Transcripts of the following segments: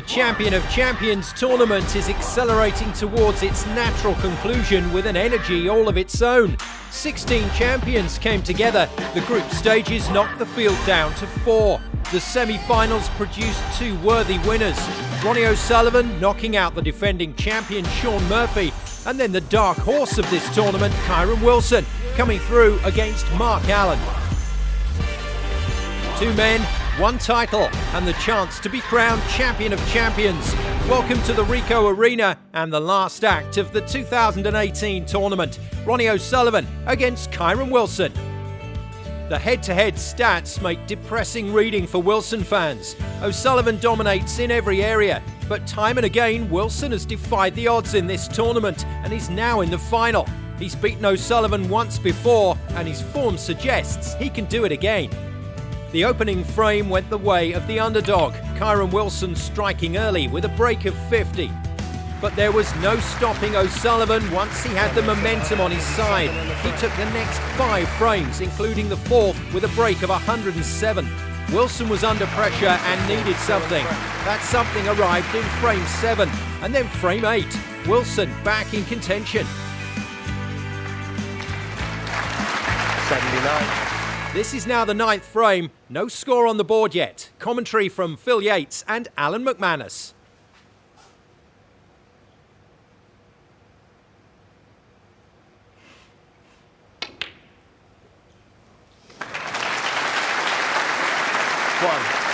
Champion of Champions tournament is accelerating towards its natural conclusion with an energy all of its own. 16 champions came together. The group stages knocked the field down to 4. The semi-finals produced 2 worthy winners. Ronnie O'Sullivan knocking out the defending champion Shaun Murphy, and then the dark horse of this tournament, Kyren Wilson, coming through against Mark Allen. 2 men, 1 title, and the chance to be crowned Champion of Champions. Welcome to the Ricoh Arena and the last act of the 2018 tournament. Ronnie O'Sullivan against Kyren Wilson. The head-to-head stats make depressing reading for Wilson fans. O'Sullivan dominates in every area, but time and again Wilson has defied the odds in this tournament and is now in the final. He's beaten O'Sullivan once before, and his form suggests he can do it again. The opening frame went the way of the underdog, Kyren Wilson striking early with a break of 50. But there was no stopping O'Sullivan once he had the momentum on his side. He took the next 5 frames, including the 4th, with a break of 107. Wilson was under pressure and needed something. That something arrived in frame 7, and then frame 8. Wilson back in contention. 79. This is now the 9th frame. No score on the board yet. Commentary from Phil Yates and Alan McManus.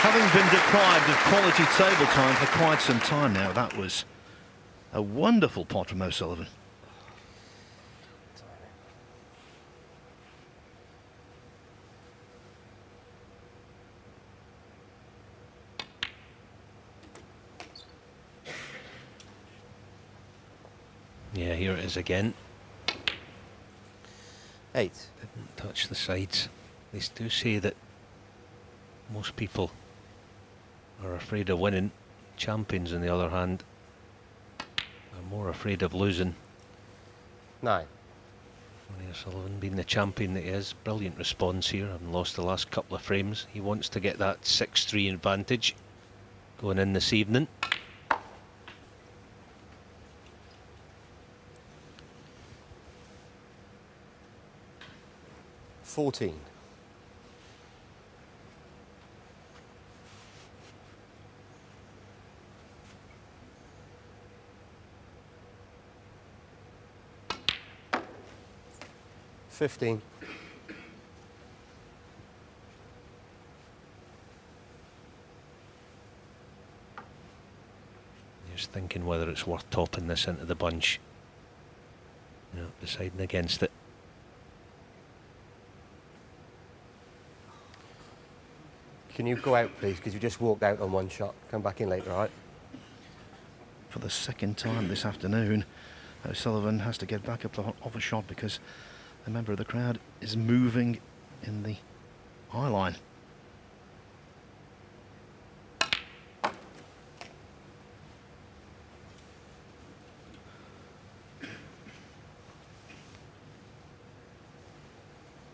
Having been deprived of quality table time for quite some time now, that was a wonderful pot from O'Sullivan. Yeah, here it is again. 8. Didn't touch the sides. They do say that most people are afraid of winning. Champions, on the other hand, are more afraid of losing. 9. Ronnie O'Sullivan, being the champion that he is, brilliant response here, having lost the last couple of frames. He wants to get that 6-3 advantage going in this evening. 14. 15. Just thinking whether it's worth topping this into the bunch. You know, deciding against it. Can you go out, please? Because you just walked out on 1 shot. Come back in later, all right? For the 2nd time this afternoon, O'Sullivan has to get back up off a shot because a member of the crowd is moving in the eye line.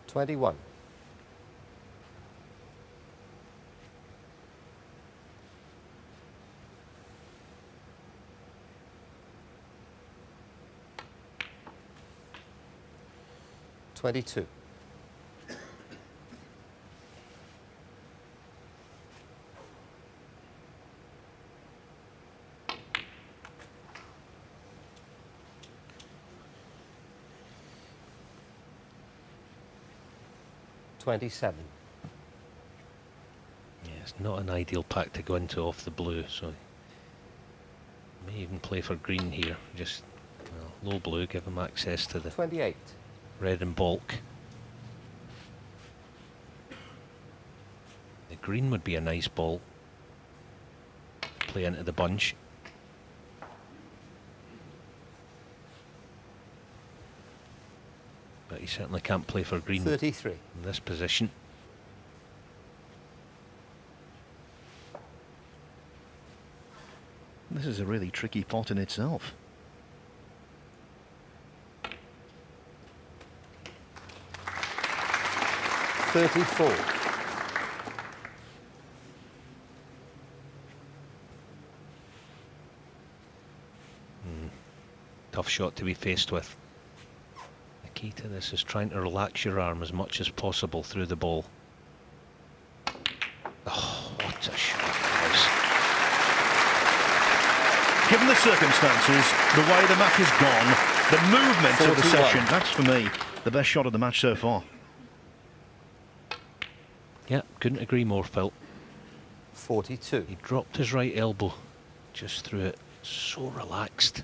$21. 22. 27. Yeah, it's not an ideal pack to go into off the blue, so may even play for green here. Just low blue, give him access to the 28. red in bulk. The green would be a nice ball. Play into the bunch. But he certainly can't play for green 33. in this position. This is a really tricky pot in itself. 34. tough shot to be faced with. The key to this is trying to relax your arm as much as possible through the ball. Oh, what a shot it was. Given the circumstances, the way the match has gone, the movement of the 41. session, that's for me the best shot of the match so far. Yeah, couldn't agree more, Phil. 42. He dropped his right elbow just through it. So relaxed.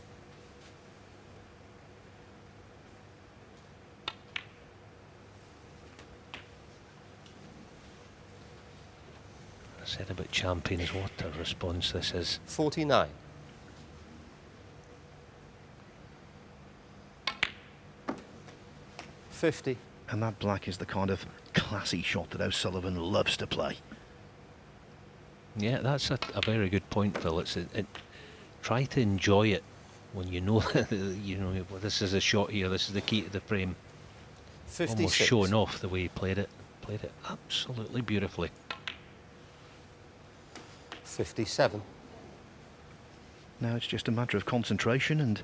I said about champions, what a response this is. 49. $50. And that black is the kind of classy shot that O'Sullivan loves to play. Yeah, that's a very good point, Phil. Try to enjoy it when you know well, this is a shot here, this is the key to the frame. 56. Almost showing off the way he played it. Played it absolutely beautifully. 57. Now it's just a matter of concentration, and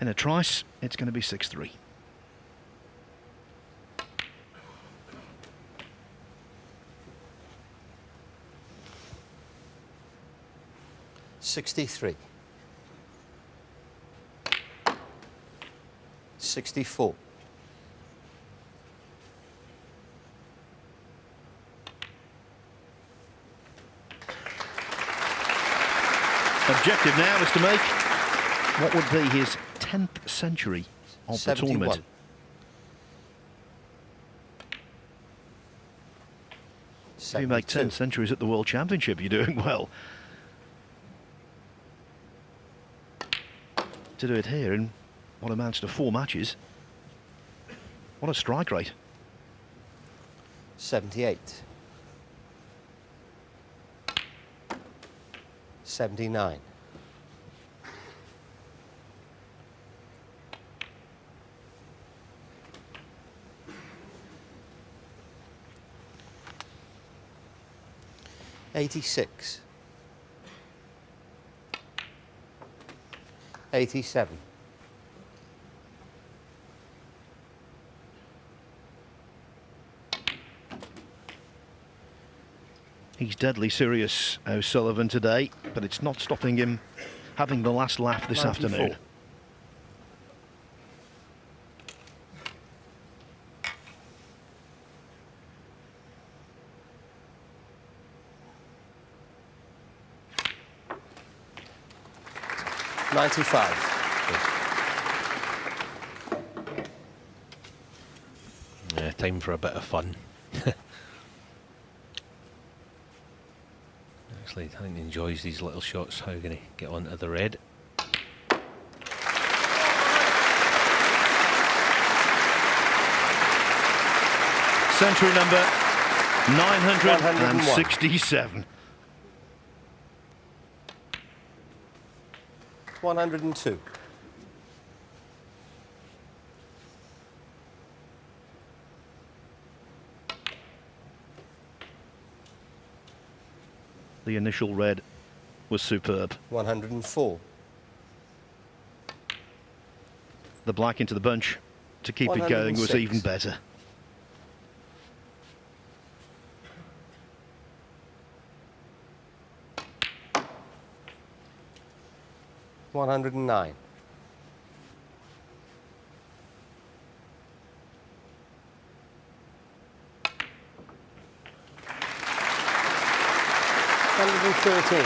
in a trice, it's going to be 6-3. $63. 64. Objective now is to make what would be his 10th century of the 71. tournament. If you make 10 centuries at the World Championship, you're doing well. To do it here in what amounts to 4 matches, what a strike rate. 78. 79. 86. 87. 'He's deadly serious, O'Sullivan, today, but it's not stopping him having the last laugh this 94. afternoon. Yeah, time for a bit of fun. Actually, I think he enjoys these little shots. How can he get onto the red? Century number 967. 102. 'The initial red was superb. 104. The black into the bunch to keep it going was 106. even better. 109. 113.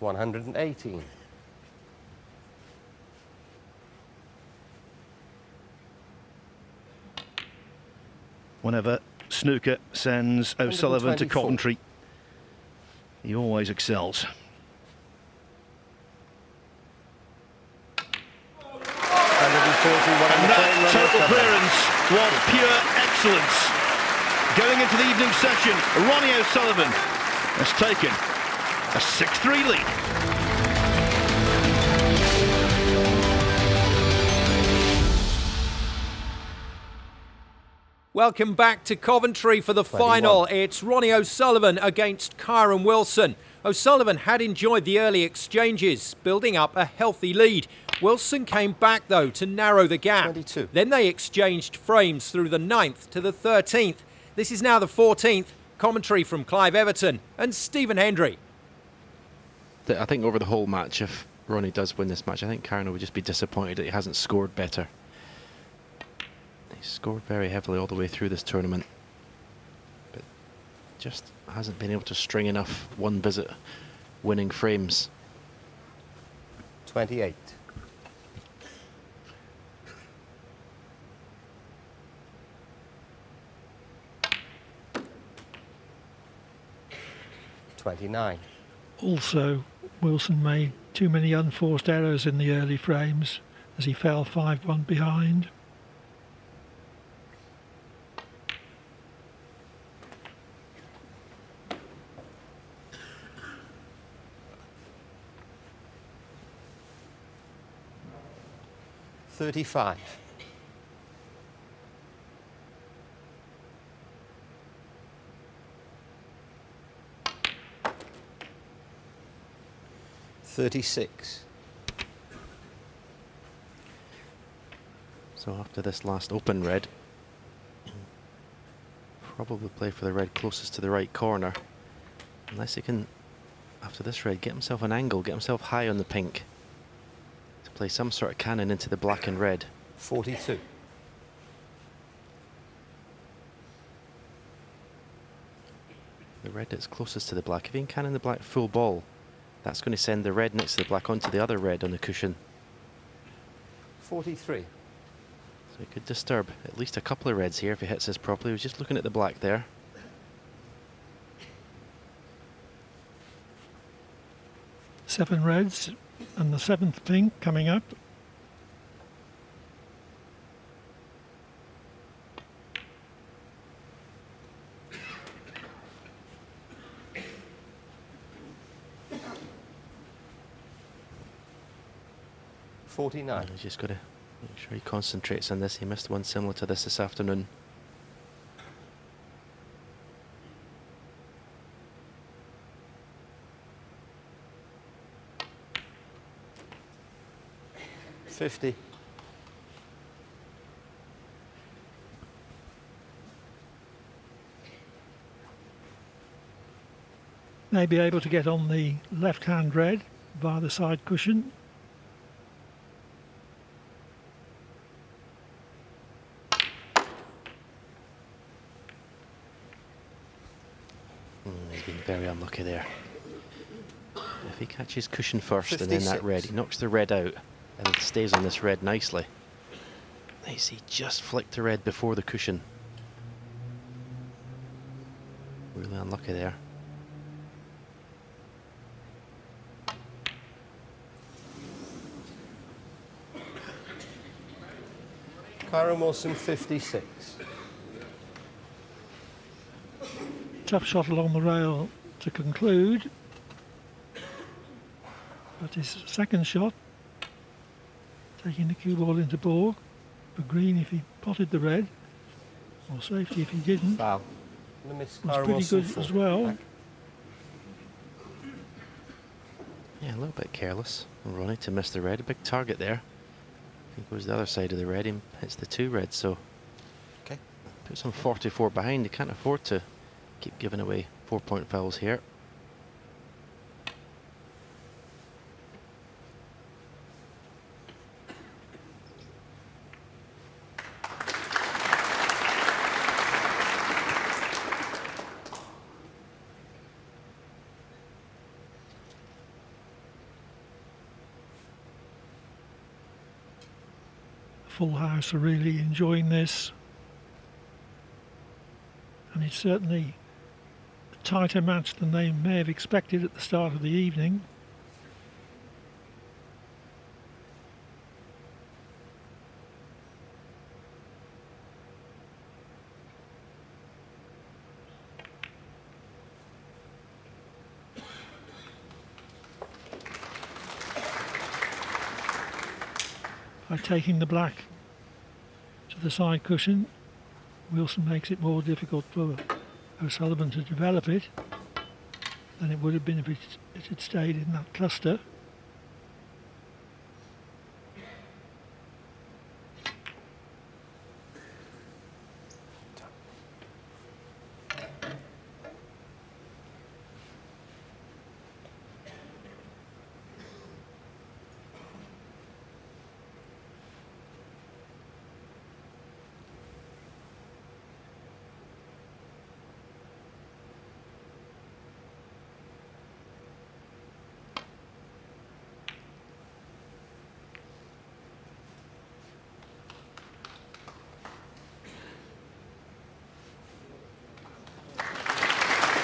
118. 'Whenever snooker sends O'Sullivan to 124. Coventry, he always excels. 141. And that total clearance was pure excellence. Going into the evening session, Ronnie O'Sullivan has taken a 6-3 lead. Welcome back to Coventry for the 21. final. It's Ronnie O'Sullivan against Kyren Wilson. O'Sullivan had enjoyed the early exchanges, building up a healthy lead. Wilson came back, though, to narrow the gap. 22. Then they exchanged frames through the 9th to the 13th. This is now the 14th. Commentary from Clive Everton and Stephen Hendry. I think over the whole match, if Ronnie does win this match, I think Kyren would just be disappointed that he hasn't scored better. He's scored very heavily all the way through this tournament, but just hasn't been able to string enough one visit winning frames. 28. Also, Wilson made too many unforced errors in the early frames as he fell 5-1 behind. $35. $36. So after this last open red, probably play for the red closest to the right corner, unless he can, after this red, get himself an angle, get himself high on the pink to play some sort of cannon into the black and red. 42. The red that's closest to the black, if he can cannon the black full ball, that's going to send the red next to the black onto the other red on the cushion. 43. So he could disturb at least a couple of reds here if he hits this properly. He was just looking at the black there. Seven reds and the 7th pink coming up. $49. He's just got to make sure he concentrates on this. He missed one similar to this afternoon. $50. May be able to get on the left-hand red via the side cushion. He's been very unlucky there. If he catches cushion first and then that red, he knocks the red out and it stays on this red nicely. Nice, he just flicked the red before the cushion. Really unlucky there. Kyren Wilson, 56. Tough shot along the rail to conclude, but his second shot, taking the cue ball into ball for green if he potted the red, or safety if he didn't, Foul. And the miss, was Kyren pretty Wilson, good full. as well. Back. Yeah, a little bit careless from Ronnie to miss the red. A big target there. He goes the other side of the red and hits the two reds, so Okay. puts him 44 behind. He can't afford to keep giving away 4-point fouls here. Full house are really enjoying this, and it's certainly a tighter match than they may have expected at the start of the evening. By taking the black to the side cushion, Wilson makes it more difficult for O'Sullivan to develop it than it would have been if it had stayed in that cluster.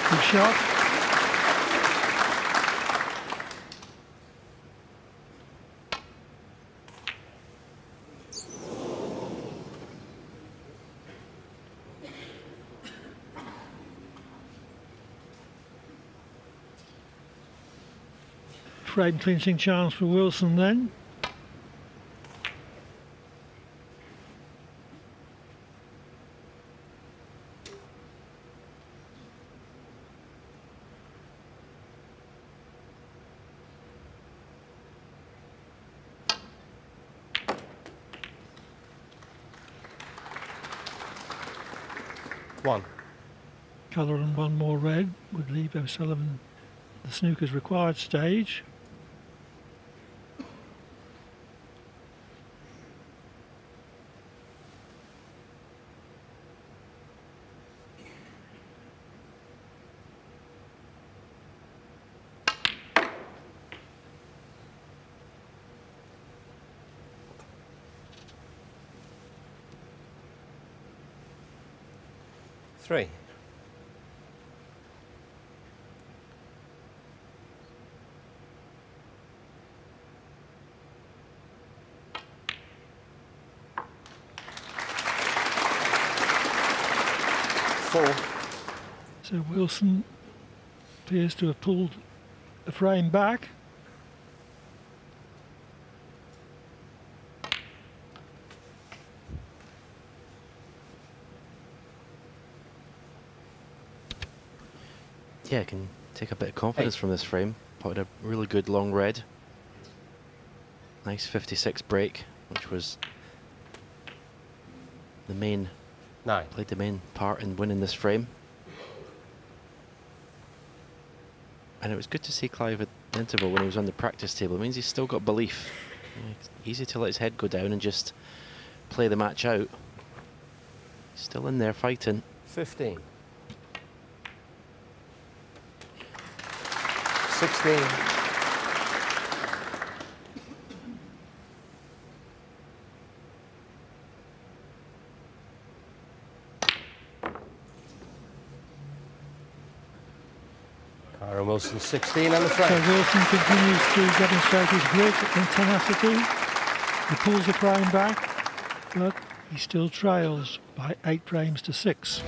Good shot. Frame clinching chance for Wilson then. One. Colour and one more red would leave O'Sullivan at the snooker's required stage. Three. Four. So Wilson appears to have pulled the frame back. Yeah, can take a bit of confidence from this frame. Potted a really good long red. Nice 56 break, which was the main, Nine. played the main part in winning this frame. And it was good to see Clive at the interval when he was on the practice table. It means he's still got belief. You know, it's easy to let his head go down and just play the match out. He's still in there fighting. 15. 16. Kyren Wilson 16 on the frame. So Wilson continues to demonstrate his grit and tenacity. He pulls the frame back, but he still trails by 8 frames to 6.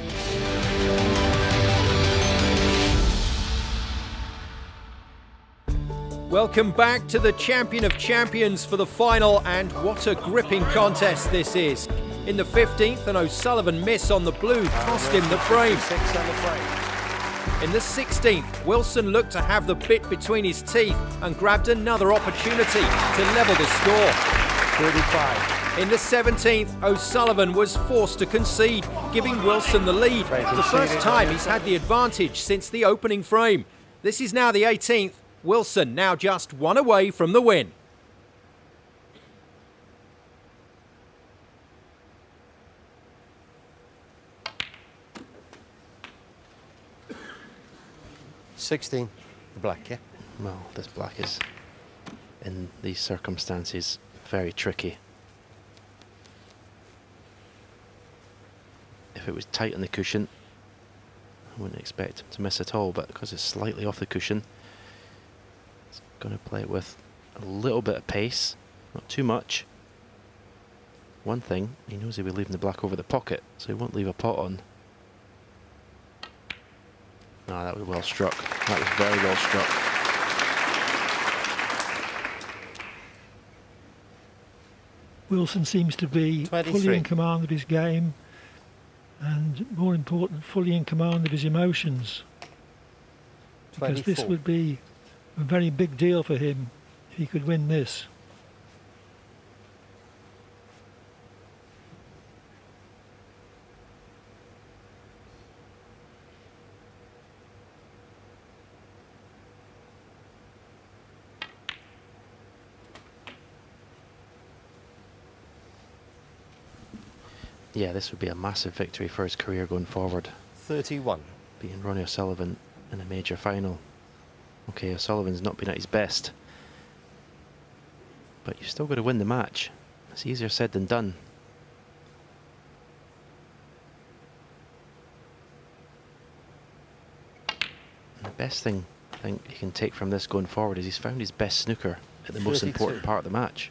Welcome back to the Champion of Champions for the final, and what a gripping contest this is. In the 15th, an O'Sullivan miss on the blue cost him the frame. 6 on the frame. In the 16th, Wilson looked to have the bit between his teeth and grabbed another opportunity to level the score. 35. In the 17th, O'Sullivan was forced to concede, giving Wilson the lead. The first time he's had the advantage since the opening frame. This is now the 18th. Wilson now just one away from the win. $16. The black, yeah? Well, this black is, in these circumstances, very tricky. If it was tight on the cushion, I wouldn't expect him to miss at all, but because it's slightly off the cushion, he's going to play it with a little bit of pace, not too much. One thing, he knows he'll be leaving the black over the pocket, so he won't leave a pot on. No, that was well struck. That was very well struck. Wilson seems to be 23. fully in command of his game. and, more important, fully in command of his emotions. Because this 24. would be a very big deal for him if he could win this. Yeah, this would be a massive victory for his career going forward. 31. Beating Ronnie O'Sullivan in a major final. Okay, O'Sullivan's not been at his best, but you've still got to win the match. It's easier said than done. And the best thing I think you can take from this going forward is he's found his best snooker at the most 32. important part of the match.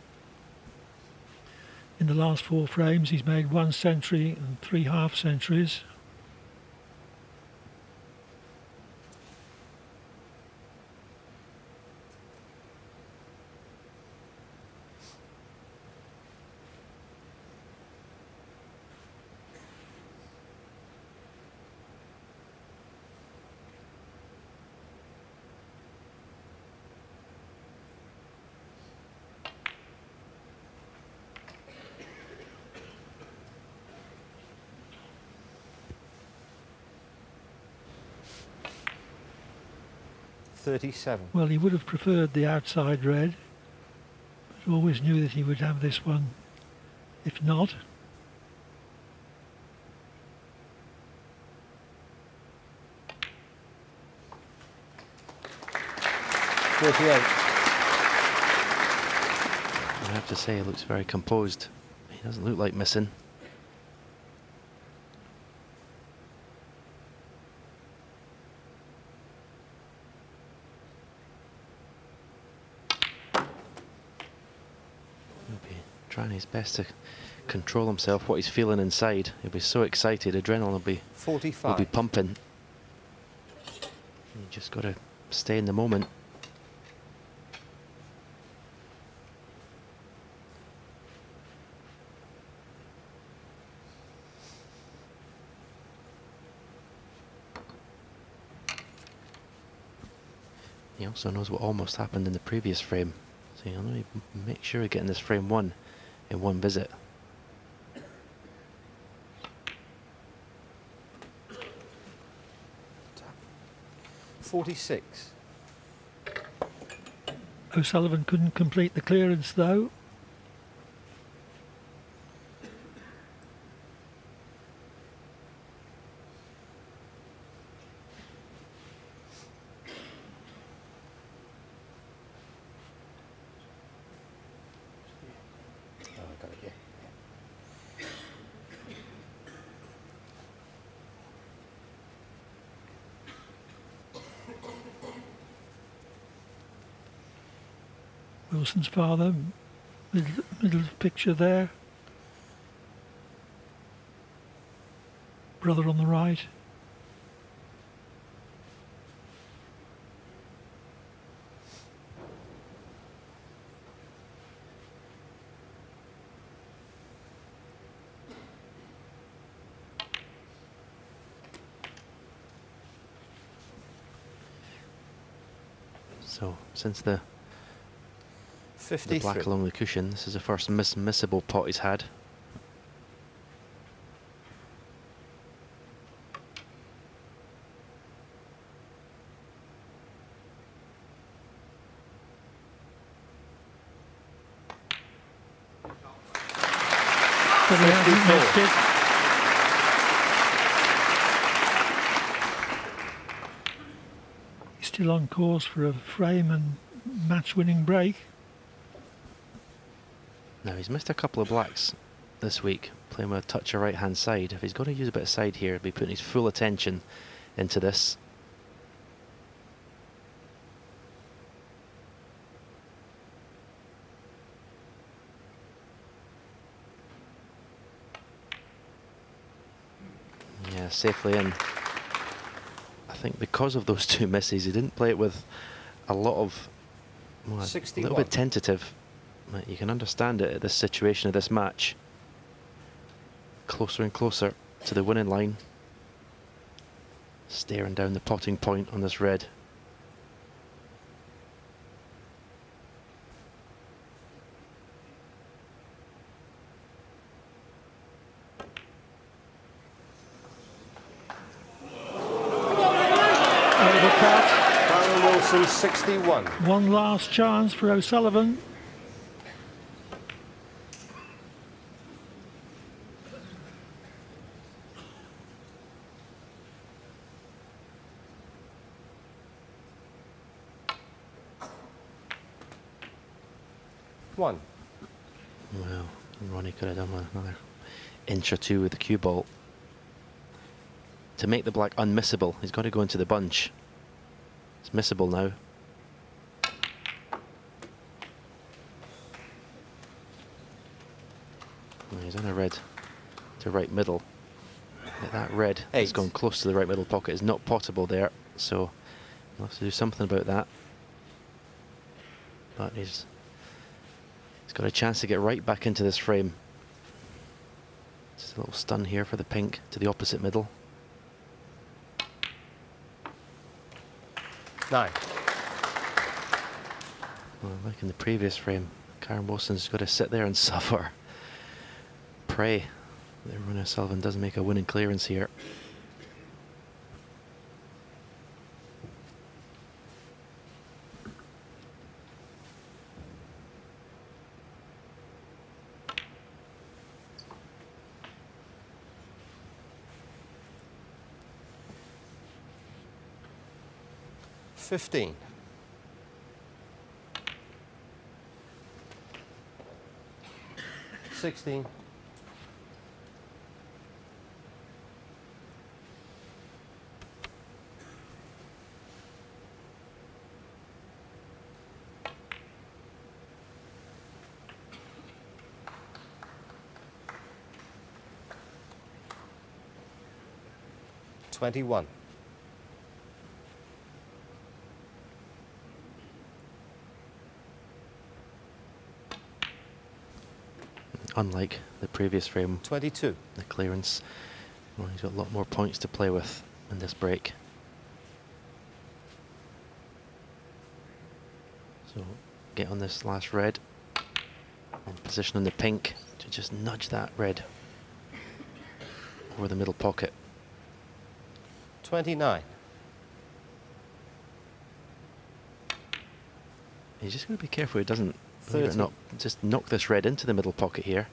In the last 4 frames, he's made 1 century and 3 half centuries. Well, he would have preferred the outside red, but always knew that he would have this one if not. I have to say, he looks very composed. He doesn't look like missing. Trying his best to control himself, what he's feeling inside. He'll be so excited, adrenaline will be 45. pumping. You just got to stay in the moment. He also knows what almost happened in the previous frame, so he'll make sure of getting this frame 1 in 1 visit. .46. O'Sullivan couldn't complete the clearance though. Wilson's father, middle of the picture there. Brother on the right. So, since the 53. black along the cushion, this is the first missable pot he's had. But he hasn't missed it. He's still on course for a frame and match-winning break. Now, he's missed a couple of blacks this week, playing with a touch of right-hand side. If he's going to use a bit of side here, he'll be putting his full attention into this. Yeah, safely in. I think because of those 2 misses, he didn't play it with a lot of, well, a 61. little bit tentative. You can understand it at this situation of this match. Closer and closer. to the winning line. Staring down the potting point on this red. Overcut. Kyren Wilson, 61. One last chance for O'Sullivan. One. Well, Ronnie could have done another inch or two with the cue ball. To make the black unmissable, he's got to go into the bunch. It's missable now. Well, he's on a red to right middle. But that red has gone close to the right middle pocket is not potable there, so he'll have to do something about that. But he's got a chance to get right back into this frame. Just a little stun here for the pink to the opposite middle. 9. Well, like in the previous frame, Kyren Wilson's got to sit there and suffer. Pray that Ronnie O'Sullivan doesn't make a winning clearance here. $15. 16. 21. Unlike the previous frame, 22. the clearance, well, he's got a lot more points to play with in this break. So get on this last red and position on the pink to just nudge that red over the middle pocket. 29. He's just going to be careful he doesn't, believe it or 30. not, just knock this red into the middle pocket here.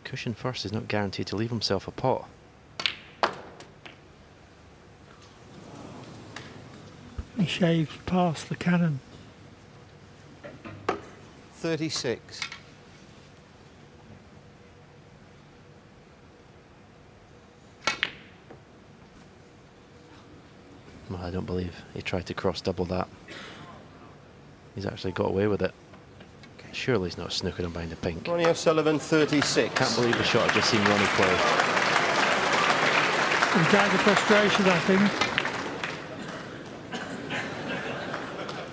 Cushion first is not guaranteed to leave himself a pot. He shaved past the cannon. 36. Well, I don't believe he tried to cross double that. He's actually got away with it. Surely he's not snookered him behind the pink. Ronnie O'Sullivan, 36. Can't believe the shot I've just seen Ronnie play. He died of frustration, I think.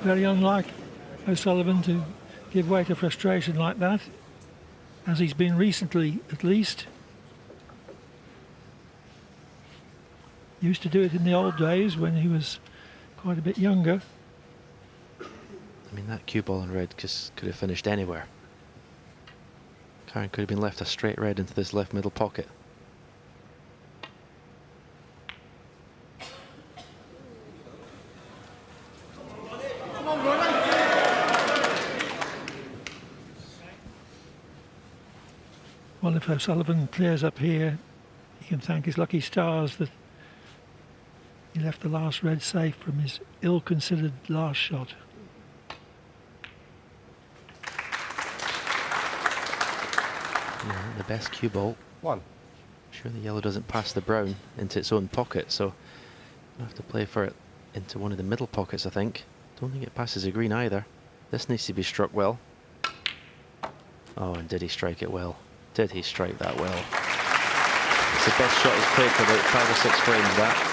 Very unlike O'Sullivan to give way to frustration like that, as he's been recently at least. Used to do it in the old days when he was quite a bit younger. I mean, that cue ball in red just could have finished anywhere. Kyren could have been left a straight red into this left middle pocket. Well, if O'Sullivan clears up here, he can thank his lucky stars that he left the last red safe from his ill-considered last shot. Yeah, the best cue ball. 1. Sure, the yellow doesn't pass the brown into its own pocket, so you'll have to play for it into one of the middle pockets, I think. Don't think it passes the green either. This needs to be struck well. Oh, and did he strike it well? Did he strike that well? It's the best shot he's played for about 5 or 6 frames, that.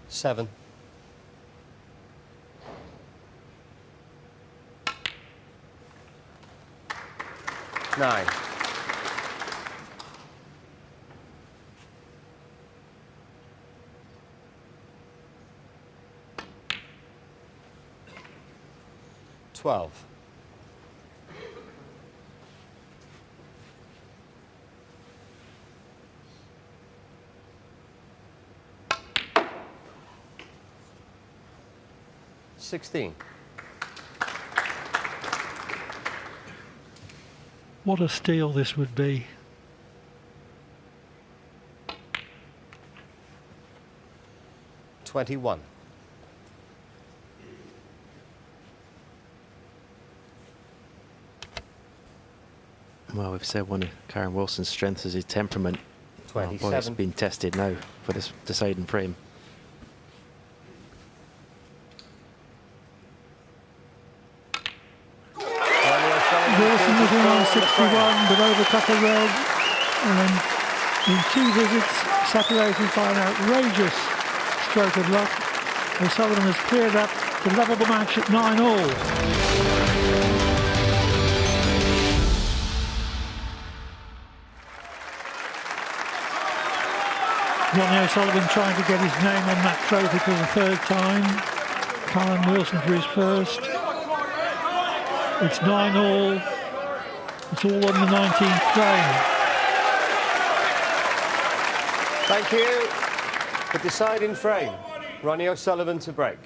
7. 9. 12. $16. What a steal this would be. $21. Well, we've said one of Kyren Wilson's strengths is his temperament. Well, boy, it's 27. been tested now for this deciding frame. Wilson was in on 61, but overcut the red, and in 2 visits, separated by an outrageous stroke of luck, O'Sullivan has cleared up to level the match at 9-all. Ronnie O'Sullivan trying to get his name on that trophy for the 3rd time. Kyren Wilson for his first. It's 9-all. It's all on the 19th frame. Thank you. The deciding frame. Ronnie O'Sullivan to break.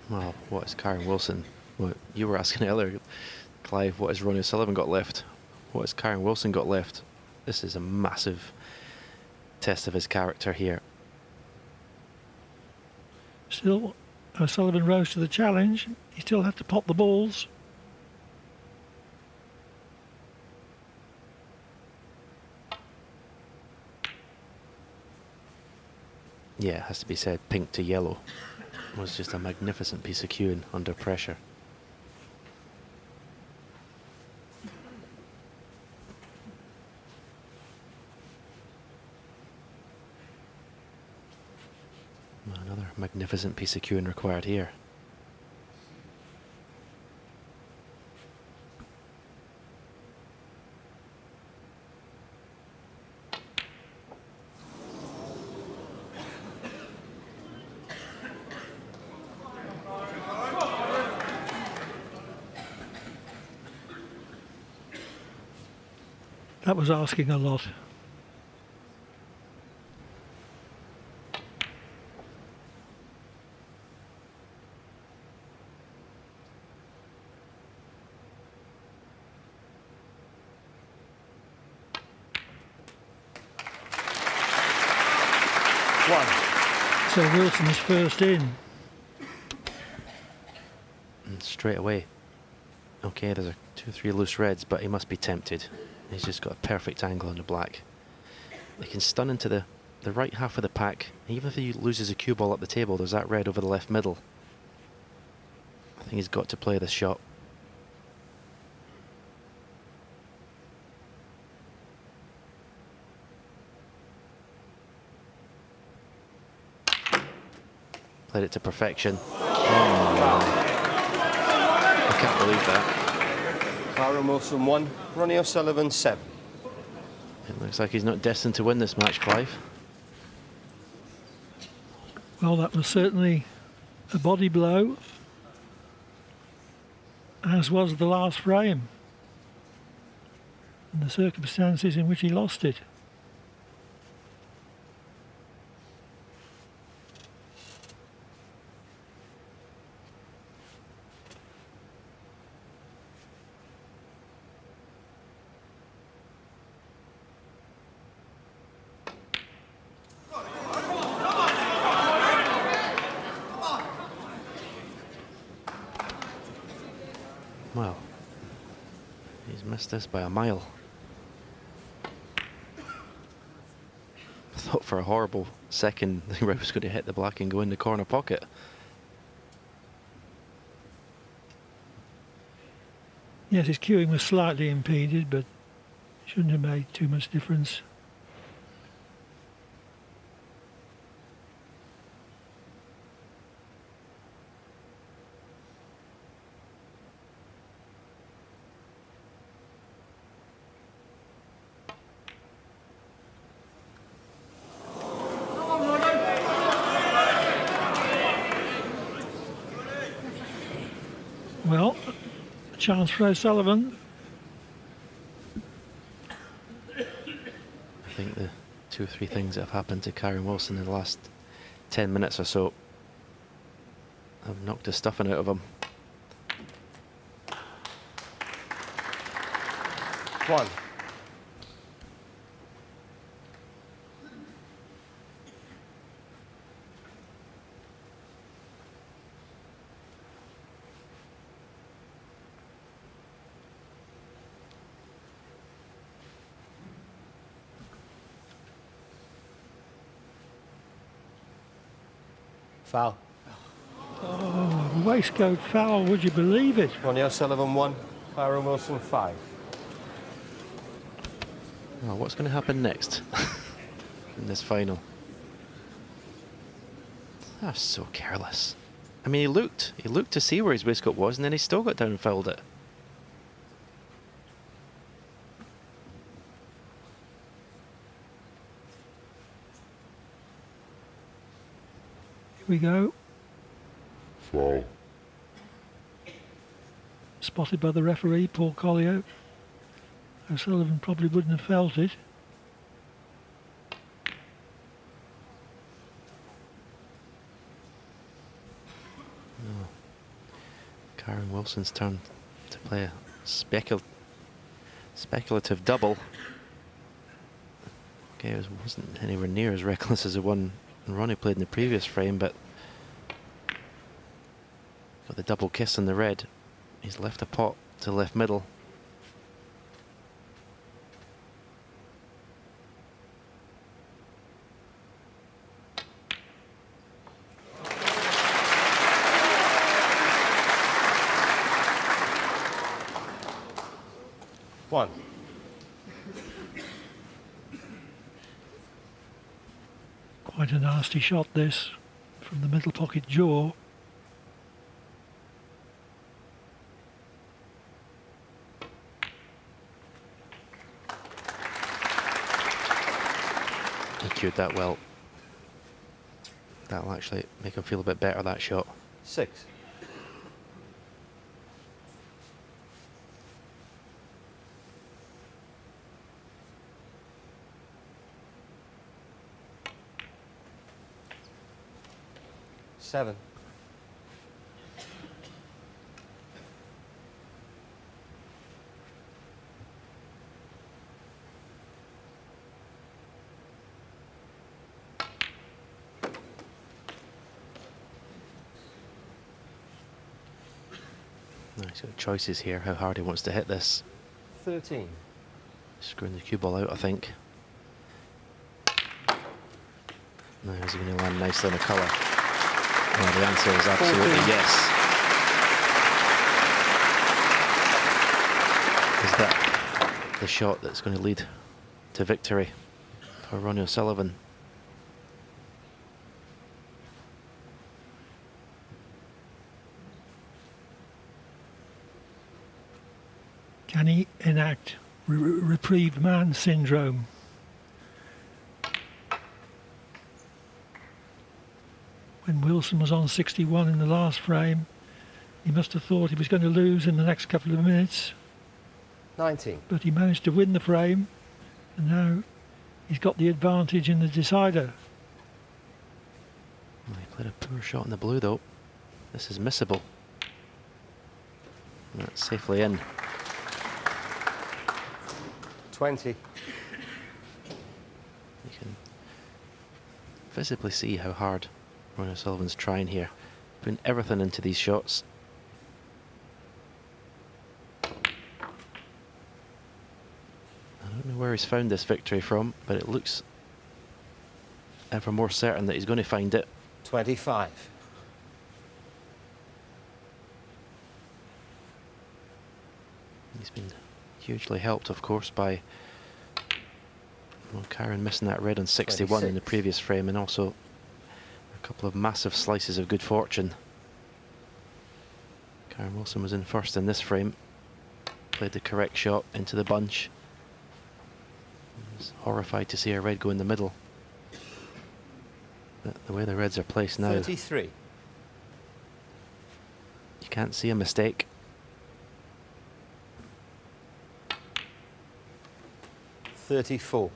Well, what is Kyren Wilson? Well, you were asking earlier, Clive, what has Ronnie O'Sullivan got left? What has Kyren Wilson got left? This is a massive test of his character here. Still, O'Sullivan rose to the challenge. He still had to pop the balls. Yeah, it has to be said, pink to yellow was just a magnificent piece of cueing under pressure. Another magnificent piece of cueing required here. That was asking a lot. So Wilson is first in. And straight away. Okay, there's 2 or 3 loose reds, but he must be tempted. He's just got a perfect angle on the black. He can stun into the right half of the pack. Even if he loses a cue ball up the table, there's that red over the left middle. I think he's got to play this shot. Played it to perfection. Oh, I can't believe that. Kyren Wilson 1, Ronnie O'Sullivan 7. It looks like he's not destined to win this match, Clive. Well, that was certainly a body blow, as was the last frame, and the circumstances in which he lost it. Well, he's missed this by a mile. I thought for a horrible second the red was going to hit the black and go in the corner pocket. Yes, his cueing was slightly impeded, but shouldn't have made too much difference. chance for O'Sullivan. I think the 2 or 3 things that have happened to Kyren Wilson in the last 10 minutes or so have knocked the stuffing out of him. 1. Foul. Oh, waistcoat foul, would you believe it? Ronnie O'Sullivan 1, Kyren Wilson 5. Well, what's going to happen next in this final? That's so careless. I mean, he looked to see where his waistcoat was, and then he still got down and fouled it. Here we go. Foul. Spotted by the referee, Paul Collier. O'Sullivan probably wouldn't have felt it. No. Kyren Wilson's turn to play a speculative double. Okay, it wasn't anywhere near as reckless as the one Ronnie played in the previous frame, but got the double kiss in the red. He's left a pot to left middle. One. Quite a nasty shot this, from the middle pocket jaw. He cued that well. That'll actually make him feel a bit better, that shot. 6. Seven. No, he's got choices here, how hard he wants to hit this. 13. Screwing the cue ball out, I think. Now, is he going to land nicely in a colour? Well, the answer is absolutely 14. yes. Is that the shot that's going to lead to victory for Ronnie O'Sullivan? Can he enact reprieved man syndrome? When Wilson was on 61 in the last frame, he must have thought he was going to lose in the next couple of minutes. 19. But he managed to win the frame, and now he's got the advantage in the decider. Well, he played a poor shot in the blue, though. This is missable. And that's safely in. 20. You can visibly see how hard Ronnie O'Sullivan's trying here, putting everything into these shots. I don't know where he's found this victory from, but it looks ever more certain that he's going to find it. 25. He's been hugely helped, of course, by Kyren missing that red on 61 in the 26. previous frame, and also a couple of massive slices of good fortune. Kyren Wilson was in first in this frame, played the correct shot into the bunch. He was horrified to see a red go in the middle. But the way the reds are placed now, 33. you can't see a mistake. 34.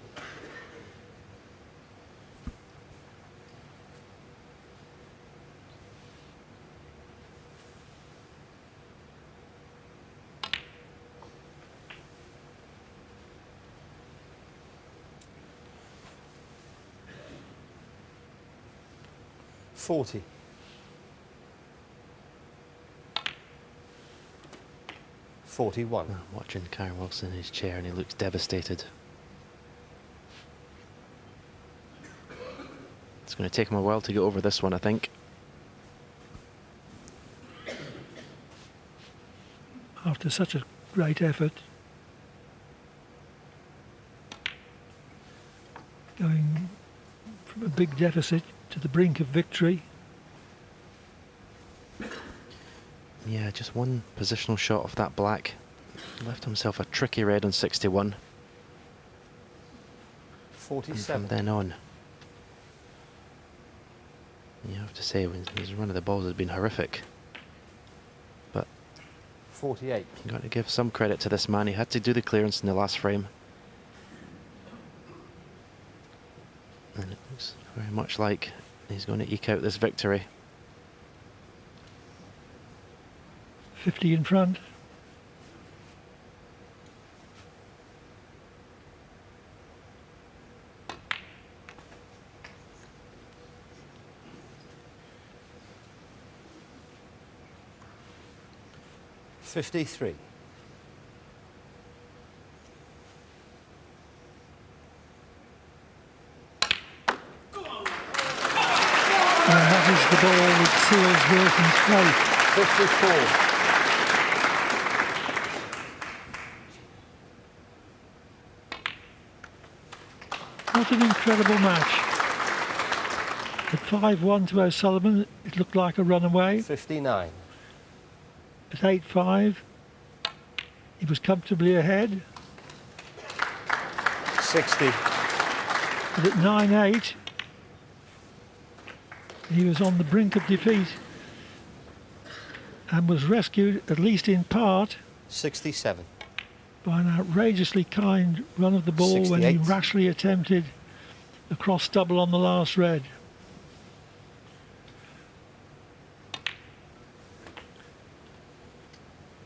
$40. 41. I'm watching Kyren Wilson in his chair and he looks devastated. It's going to take him a while to get over this one, I think. After such a great effort, going from a big deficit to the brink of victory. Yeah, just one positional shot off that black. Left himself a tricky red on 61. 47. And from then on, you have to say, his run of the balls has been horrific. But 48. you've got to give some credit to this man. He had to do the clearance in the last frame. And it looks very much like he's going to eke out this victory. 50 in front. $53. And that is the ball that seals Wilson's fate. 54. What an incredible match. At 5-1 to O'Sullivan, it looked like a runaway. 59. At 8-5, he was comfortably ahead. 60. But at 9-8, he was on the brink of defeat and was rescued, at least in part, 67. by an outrageously kind run of the ball when he 68. rashly attempted the cross double on the last red.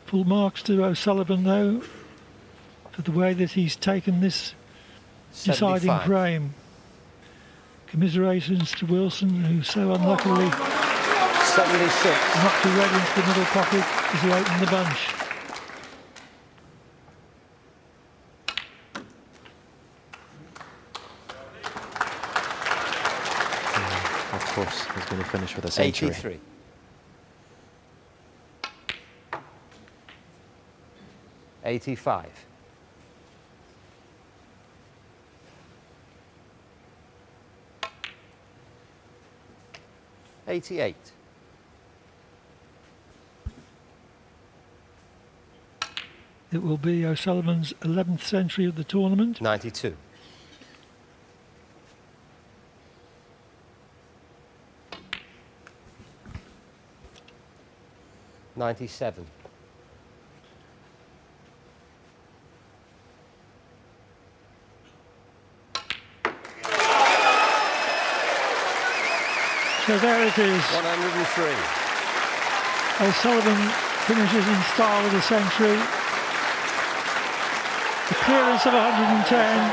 Full marks to O'Sullivan, though, for the way that he's taken this deciding 75. frame. Commiserations to Wilson, who so unluckily 76. knocked a red into the middle pocket as he opened the bunch. Of course, he's going to finish with a century. 83. 85. 88. It will be O'Sullivan's 11th century of the tournament. 92. 97. 'So there it is. 103. O'Sullivan finishes in style with a century. The clearance of 110.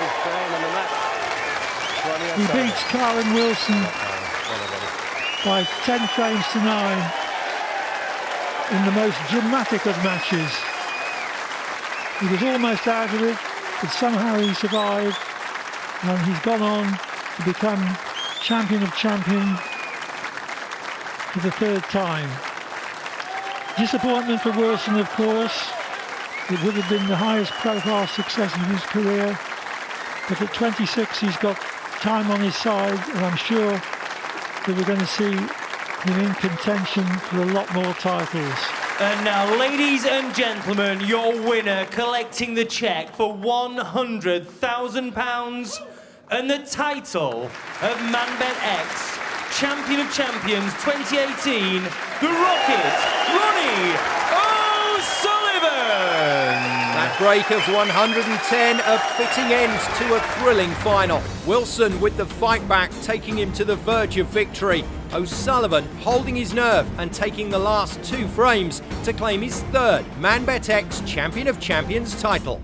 He beats Kyren Wilson by 10 frames to 9 in the most dramatic of matches. He was almost out of it, but somehow he survived, and he's gone on to become champion of champions for the third time. Disappointment for Wilson, of course. It would have been the highest profile success of his career, but at 26 he's got time on his side, and I'm sure that we're going to see him in contention for a lot more titles. And now, ladies and gentlemen, your winner collecting the cheque for £100,000 and the title of ManBet X Champion of Champions 2018, the Rocket, Ronnie O'Sullivan. That break of 110, a fitting end to a thrilling final. Wilson with the fight back, taking him to the verge of victory. O'Sullivan holding his nerve and taking the last 2 frames to claim his 3rd ManBet X Champion of Champions title.